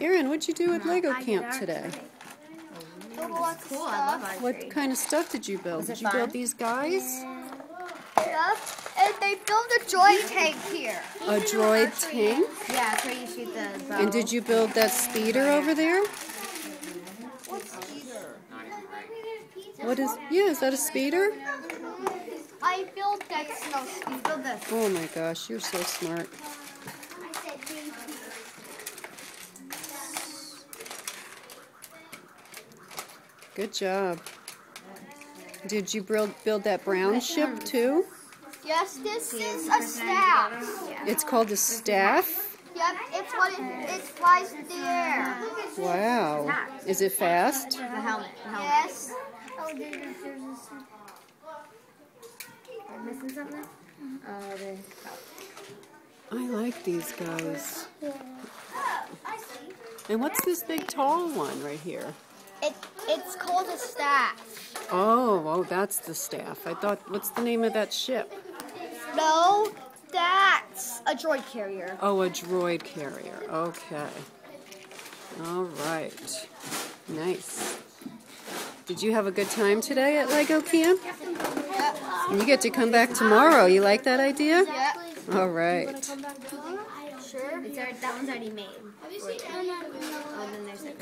Erin, what'd you do at Lego Camp today? Cool, I love archery. What kind of stuff did you build? Did you build these guys? Yep, and they built a droid tank here. A droid tank? Yeah, that's where you shoot the bow. And did you build that speeder over there? What speeder? What is, yeah, is that a speeder? I built that snow speeder. Build this. Oh my gosh, you're so smart. Good job. Did you build that brown ship too? Yes, this is a staff. It's called a staff? Yep, it's what it flies in the air. Wow. Is it fast? The helmet. Yes. I'm missing something? I like these guys. And what's this big tall one right here? It's called a staff. Oh, that's the staff. I thought, what's the name of that ship? No, that's a droid carrier. Oh, a droid carrier. Okay. All right. Nice. Did you have a good time today at Lego Camp? Yep. And you get to come back tomorrow. You like that idea? Yep. All right. Sure. That one's already made. Oh, then there's the